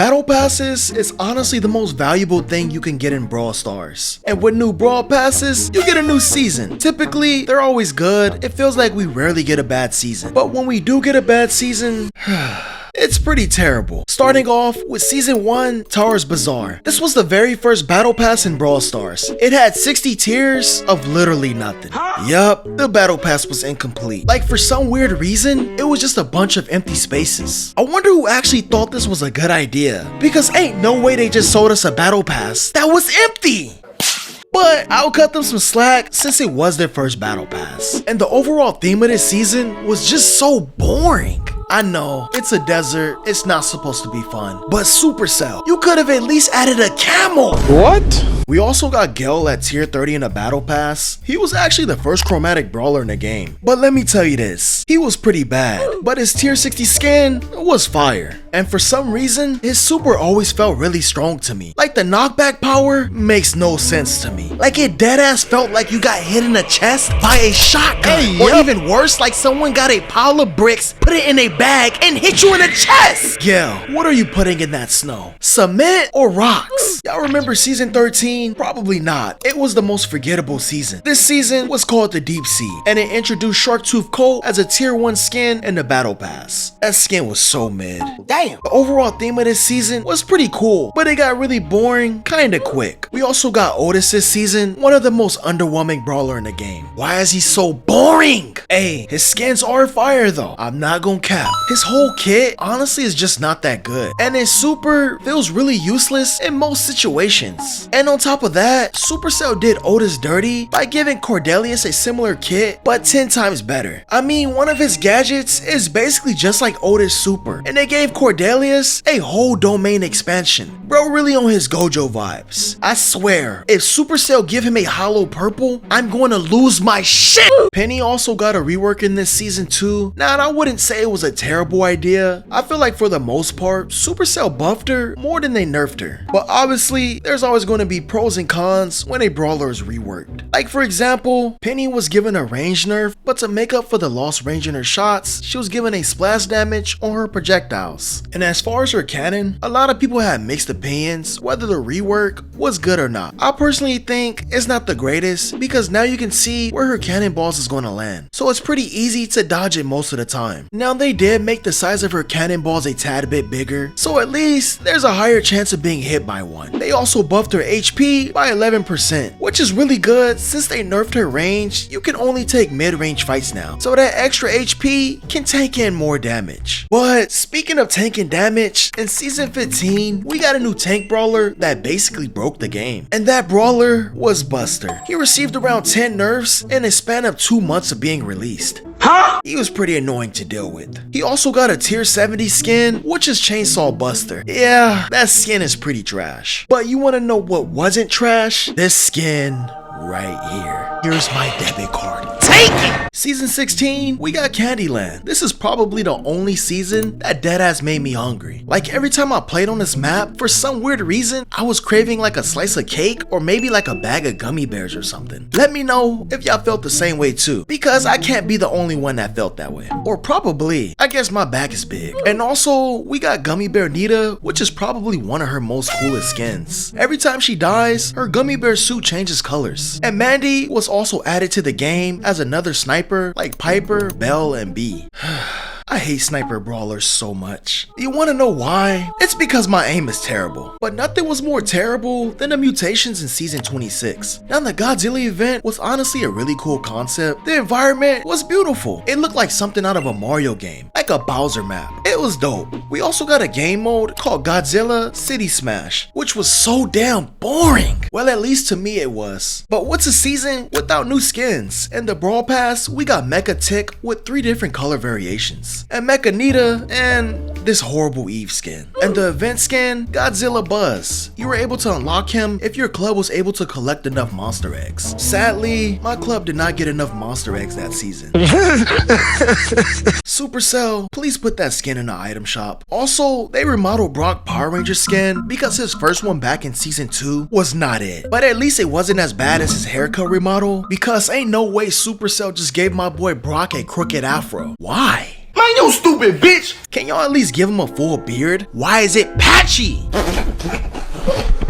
Battle passes is honestly the most valuable thing you can get in Brawl Stars. And with new Brawl passes, you get a new season. Typically, they're always good. It feels like we rarely get a bad season. But when we do get a bad season, it's pretty terrible. Starting off with Season 1, Tower's Bazaar. This was the very first Battle Pass in Brawl Stars. It had 60 tiers of literally nothing. Yup, the Battle Pass was incomplete. Like, for some weird reason, it was just a bunch of empty spaces. I wonder who actually thought this was a good idea. Because ain't no way they just sold us a Battle Pass that was empty. But I'll cut them some slack since it was their first Battle Pass. And the overall theme of this season was just so boring. I know, it's a desert, it's not supposed to be fun. But Supercell, you could have at least added a camel! What? We also got Gale at tier 30 in the Battle Pass. He was actually the first chromatic brawler in the game. But let me tell you this, he was pretty bad. But his tier 60 skin was fire. And for some reason, his super always felt really strong to me. Like the knockback power makes no sense to me. Like it deadass felt like you got hit in the chest by a shotgun. Or even worse, like someone got a pile of bricks, put it in a bag, and hit you in the chest! Gale, what are you putting in that snow? Cement or rocks? Y'all remember season 13? Probably not. It was the most forgettable season. This season was called the Deep Sea, and it introduced Sharktooth Coat as a tier 1 skin in the Battle Pass. That skin was so mid. Damn. The overall theme of this season was pretty cool, but it got really boring kinda quick. We also got Otis this season, one of the most underwhelming brawler in the game. Why is he so boring? Hey, his skins are fire though. I'm not gonna cap. His whole kit honestly is just not that good, and his super feels really useless in most situations. And on top of that, Supercell did Otis dirty by giving Cordelius a similar kit, but 10 times better. I mean, one of his gadgets is basically just like Otis super, and they gave Cordelius a whole domain expansion. Bro really on his Gojo vibes. I swear, if Supercell give him a hollow purple, I'm going to lose my shit. Penny also got a rework in this season too. Now, I wouldn't say it was a terrible idea. I feel like for the most part, Supercell buffed her more than they nerfed her. But obviously, there's always going to be pros and cons when a brawler is reworked. Like for example, Penny was given a range nerf, but to make up for the lost range in her shots, she was given a splash damage on her projectiles. And as far as her cannon, a lot of people had mixed opinions whether the rework was good or not. I personally think it's not the greatest because now you can see where her cannonballs is going to land. So it's pretty easy to dodge it most of the time. Now they did make the size of her cannonballs a tad bit bigger, so at least there's a higher chance of being hit by one. They also buffed her HP by 11%, which is really good since they nerfed her range. You can only take mid-range fights now, so that extra HP can tank in more damage. But speaking of tanking damage, in season 15, we got a new tank brawler that basically broke the game. And that brawler was Buster. He received around 10 nerfs in a span of 2 months of being released. He was pretty annoying to deal with. He also got a tier 70 skin, which is Chainsaw Buster. Yeah, that skin is pretty trash. But you wanna know what wasn't trash? This skin right here. Here's my debit card. Take it! Season 16, we got Candyland. This is probably the only season that deadass made me hungry. Like every time I played on this map, for some weird reason, I was craving like a slice of cake or maybe like a bag of gummy bears or something. Let me know if y'all felt the same way too, because I can't be the only one that felt that way. Or probably, I guess my back is big. And also, we got Gummy Bear Nita, which is probably one of her most coolest skins. Every time she dies, her gummy bear suit changes colors. And Mandy was also added to the game as another sniper like Piper, Belle, and Bee. I hate sniper brawlers so much. You wanna know why? It's because my aim is terrible. But nothing was more terrible than the mutations in season 26. Now the Godzilla event was honestly a really cool concept. The environment was beautiful. It looked like something out of a Mario game, like a Bowser map. It was dope. We also got a game mode called Godzilla City Smash, which was so damn boring. Well, at least to me it was. But what's a season without new skins? In the Brawl Pass, we got Mecha Tick with 3 different color variations. And Mecha Nita, and this horrible Eve skin. And the event skin, Godzilla Buzz. You were able to unlock him if your club was able to collect enough monster eggs. Sadly, my club did not get enough monster eggs that season. Supercell, please put that skin in the item shop. Also, they remodeled Brock Power Ranger skin because his first one back in season 2 was not it. But at least it wasn't as bad as his haircut remodel, because ain't no way Supercell just gave my boy Brock a crooked afro. Why? Man, you stupid bitch! Can y'all at least give him a full beard? Why is it patchy?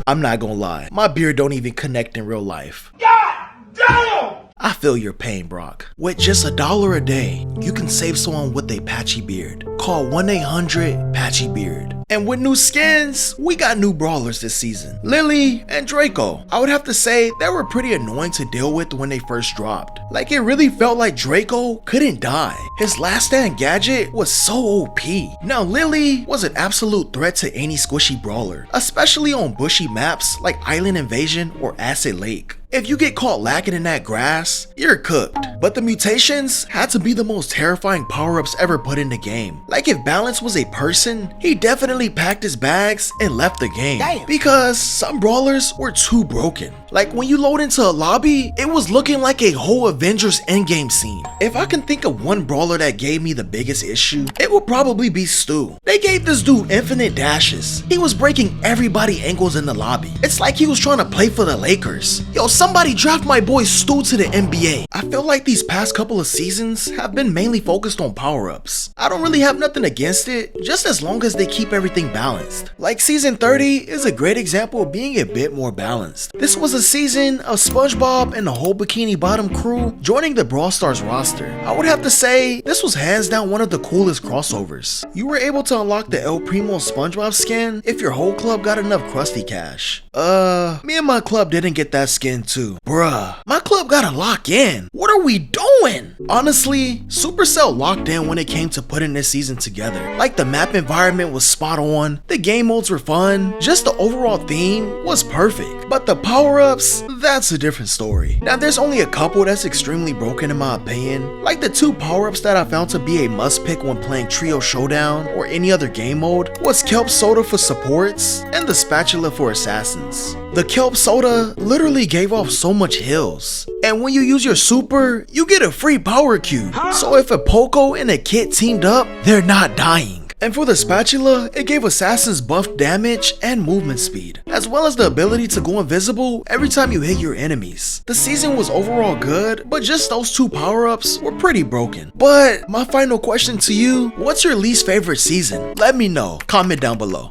I'm not gonna lie, my beard don't even connect in real life. God damn! I feel your pain, Brock. With just $1 a day, you can save someone with a patchy beard. Call 1-800-PATCHY-BEARD. And with new skins, we got new brawlers this season. Lily and Draco. I would have to say they were pretty annoying to deal with when they first dropped. Like it really felt like Draco couldn't die. His last stand gadget was so OP. Now Lily was an absolute threat to any squishy brawler, especially on bushy maps like Island Invasion or Acid Lake. If you get caught lacking in that grass, you're cooked. But the mutations had to be the most terrifying power-ups ever put in the game. Like if Balance was a person, he definitely packed his bags and left the game. Damn. Because some brawlers were too broken. Like when you load into a lobby, it was looking like a whole Avengers Endgame scene. If I can think of one brawler that gave me the biggest issue, it would probably be Stu. They gave this dude infinite dashes. He was breaking everybody's ankles in the lobby. It's like he was trying to play for the Lakers. Yo, somebody draft my boy Stu to the NBA. I feel like these past couple of seasons have been mainly focused on power-ups. I don't really have nothing against it, just as long as they keep everything balanced. Like season 30 is a great example of being a bit more balanced. This was a season of SpongeBob and the whole Bikini Bottom crew joining the Brawl Stars roster. I would have to say this was hands down one of the coolest crossovers. You were able to unlock the El Primo SpongeBob skin if your whole club got enough Krusty Cash. Me and my club didn't get that skin too. Bruh, my club gotta lock in. What are we doing? Honestly, Supercell locked in when it came to putting this season together. Like the map environment was spot on, the game modes were fun, just the overall theme was perfect. But the power-ups, that's a different story. Now there's only a couple that's extremely broken in my opinion. Like the 2 power-ups that I found to be a must pick when playing Trio Showdown or any other game mode was Kelp Soda for supports and the Spatula for assassins. The Kelp Soda literally gave off so much heals. And when you use your super, you get a free power cube. So if a Poco and a Kit teamed up, they're not dying. And for the Spatula, it gave assassins buffed damage and movement speed, as well as the ability to go invisible every time you hit your enemies. The season was overall good, but just those 2 power-ups were pretty broken. But my final question to you, what's your least favorite season? Let me know, comment down below.